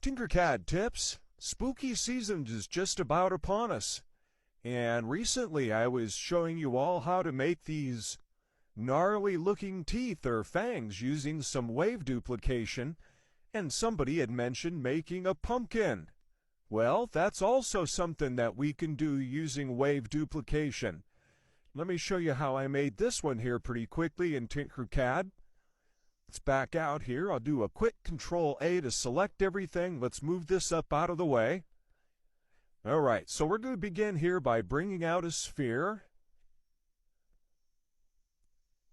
TinkerCAD tips. Spooky season is just about upon us. And recently I was showing you all how to make these gnarly looking teeth or fangs using some wave duplication, and somebody had mentioned making a pumpkin. Well, that's also something that we can do using wave duplication. Let me show you how I made this one here pretty quickly in TinkerCAD. Let's back out here. I'll do a quick Control A to select everything. Let's move this up out of the way. All right, so we're going to begin here by bringing out a sphere.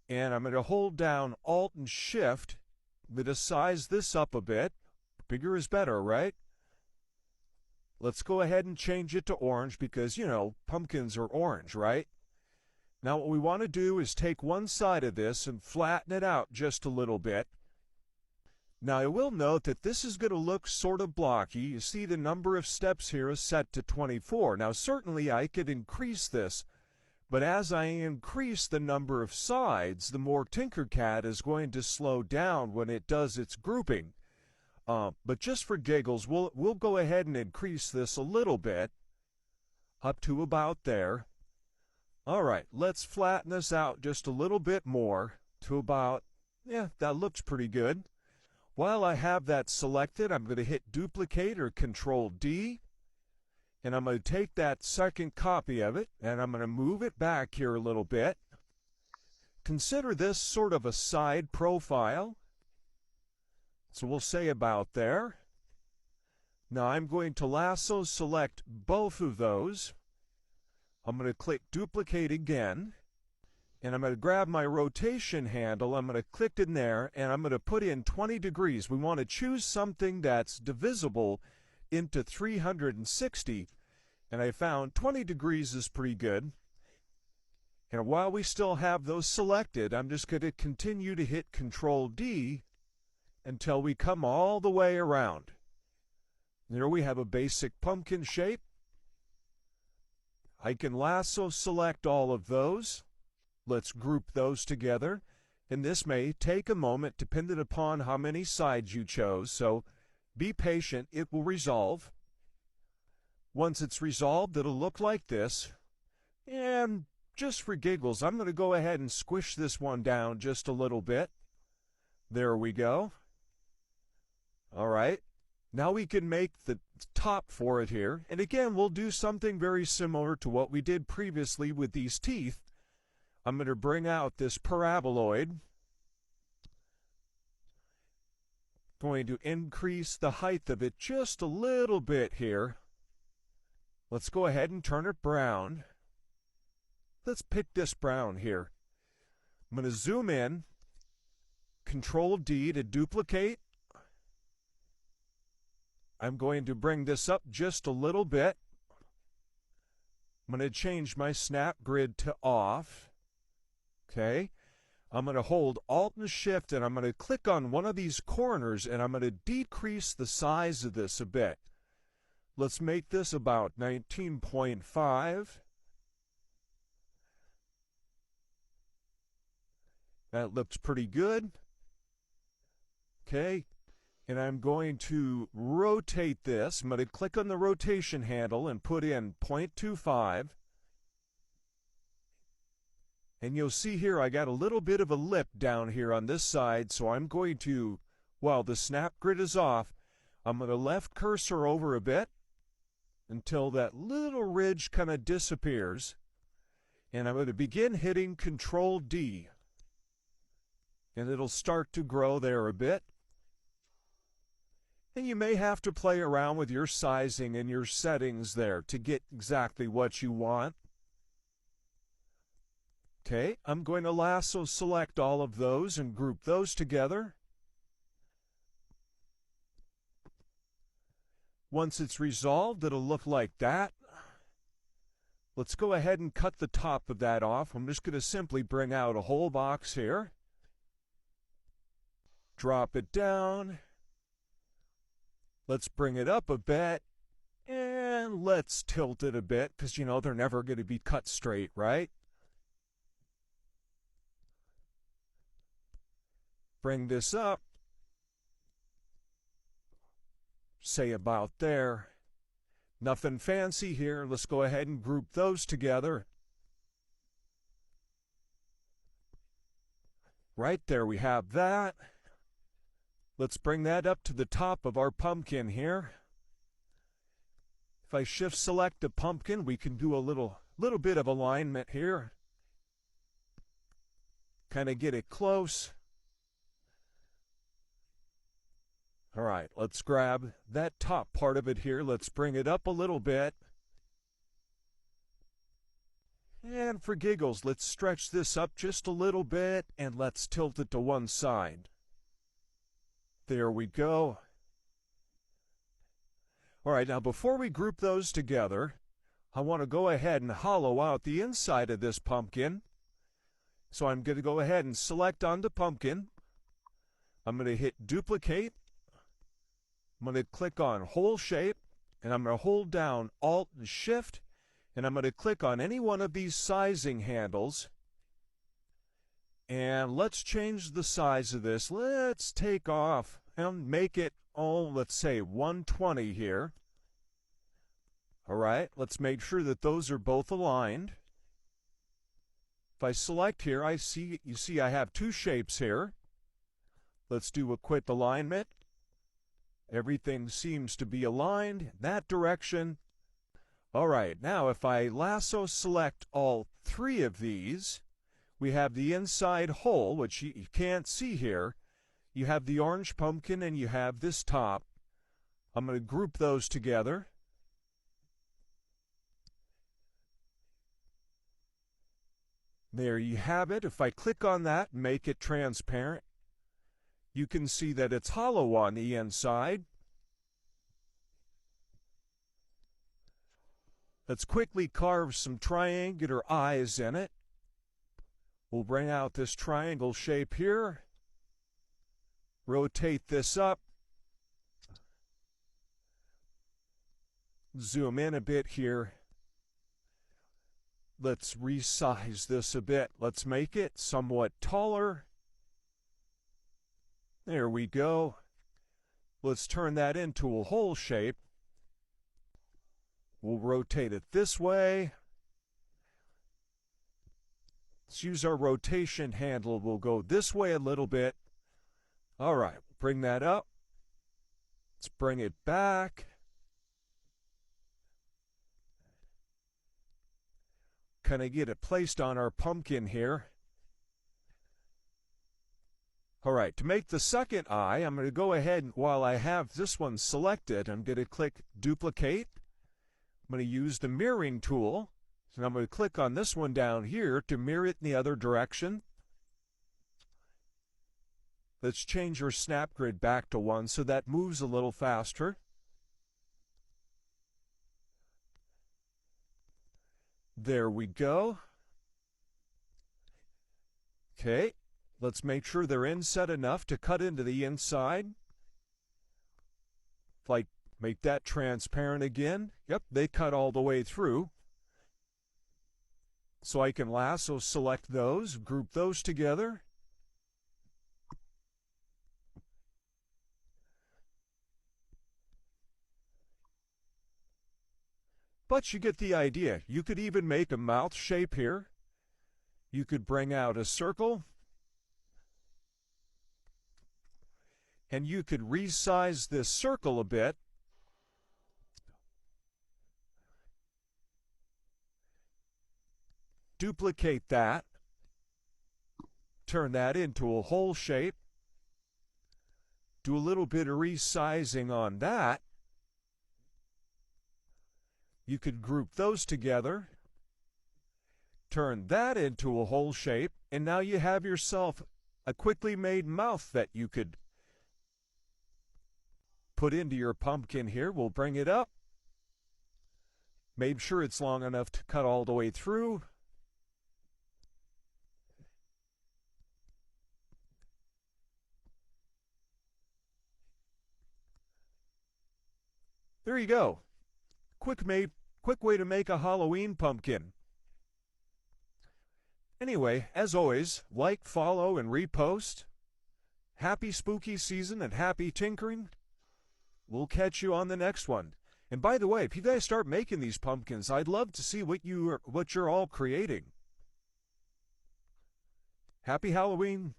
And I'm going to hold down Alt and Shift. I'm going to size this up a bit. Bigger is better, right? Let's go ahead and change it to orange because, pumpkins are orange, right? Now what we want to do is take one side of this and flatten it out just a little bit. Now I will note that this is going to look sort of blocky. You see the number of steps here is set to 24. Now certainly I could increase this, but as I increase the number of sides, the more TinkerCAD is going to slow down when it does its grouping. But just for giggles, we'll go ahead and increase this a little bit, up to about there. All right, let's flatten this out just a little bit more to about, that looks pretty good. While I have that selected, I'm going to hit Duplicate or Control D, and I'm going to take that second copy of it, and I'm going to move it back here a little bit. Consider this sort of a side profile. So we'll say about there. Now I'm going to lasso select both of those. I'm going to click Duplicate again, and I'm going to grab my rotation handle. I'm going to click in there, and I'm going to put in 20 degrees. We want to choose something that's divisible into 360, and I found 20 degrees is pretty good. And while we still have those selected, I'm just going to continue to hit Control D until we come all the way around. There we have a basic pumpkin shape. I can lasso select all of those. Let's group those together. And this may take a moment depending upon how many sides you chose, so be patient, it will resolve. Once it's resolved, it'll look like this. And just for giggles, I'm going to go ahead and squish this one down just a little bit. There we go. All right. Now we can make the top for it here. And again, we'll do something very similar to what we did previously with these teeth. I'm going to bring out this paraboloid. Going to increase the height of it just a little bit here. Let's go ahead and turn it brown. Let's pick this brown here. I'm going to zoom in. Control D to duplicate. I'm going to bring this up just a little bit. I'm going to change my snap grid to off. Okay. I'm going to hold Alt and Shift, and I'm going to click on one of these corners, and I'm going to decrease the size of this a bit. Let's make this about 19.5. That looks pretty good. Okay. And I'm going to rotate this. I'm going to click on the rotation handle and put in 0.25. And you'll see here I got a little bit of a lip down here on this side, so I'm going to, while the snap grid is off, I'm going to left cursor over a bit until that little ridge kind of disappears. And I'm going to begin hitting Control D. And it'll start to grow there a bit. And you may have to play around with your sizing and your settings there to get exactly what you want. Okay, I'm going to lasso select all of those and group those together. Once it's resolved, it'll look like that. Let's go ahead and cut the top of that off. I'm just going to simply bring out a whole box here. Drop it down. Let's bring it up a bit, and let's tilt it a bit, because, they're never going to be cut straight, right? Bring this up. say about there. Nothing fancy here. Let's go ahead and group those together. Right there we have that. Let's bring that up to the top of our pumpkin here. If I shift select the pumpkin, we can do a little bit of alignment here. Kind of get it close. All right, let's grab that top part of it here. Let's bring it up a little bit. And for giggles, let's stretch this up just a little bit and let's tilt it to one side. There we go. All right, now before we group those together, I want to go ahead and hollow out the inside of this pumpkin. So I'm going to go ahead and select on the pumpkin. I'm going to hit duplicate. I'm going to click on hole shape, and I'm going to hold down Alt and Shift, and I'm going to click on any one of these sizing handles. And let's change the size of this. Let's take off and make it, let's say 120 here. All right, let's make sure that those are both aligned. If I select here, you see I have two shapes here. Let's do a quick alignment. Everything seems to be aligned in that direction. All right, now if I lasso select all three of these, we have the inside hole, which you can't see here. You have the orange pumpkin and you have this top. I'm going to group those together. There you have it. If I click on that and make it transparent, you can see that it's hollow on the inside. Let's quickly carve some triangular eyes in it. We'll bring out this triangle shape here. Rotate this up. Zoom in a bit here. Let's resize this a bit. Let's make it somewhat taller. There we go. Let's turn that into a hole shape. We'll rotate it this way. Let's use our rotation handle. We'll go this way a little bit. All right, bring that up. Let's bring it back. Kind of get it placed on our pumpkin here. All right, to make the second eye, I'm going to go ahead and while I have this one selected, I'm going to click duplicate. I'm going to use the mirroring tool. And I'm going to click on this one down here to mirror it in the other direction. Let's change our snap grid back to 1 so that moves a little faster. There we go. Okay, let's make sure they're inset enough to cut into the inside. If I make that transparent again, yep, they cut all the way through. So I can lasso select those, group those together. But you get the idea. You could even make a mouth shape here. You could bring out a circle. And you could resize this circle a bit. Duplicate that. Turn that into a hole shape. Do a little bit of resizing on that. You could group those together, turn that into a hole shape, and now you have yourself a quickly made mouth that you could put into your pumpkin here. We'll bring it up. Make sure it's long enough to cut all the way through. There you go. Quick way to make a Halloween pumpkin. Anyway, as always, like, follow, and repost. Happy spooky season and happy tinkering. We'll catch you on the next one. And by the way, if you guys start making these pumpkins, I'd love to see what you're all creating. Happy Halloween.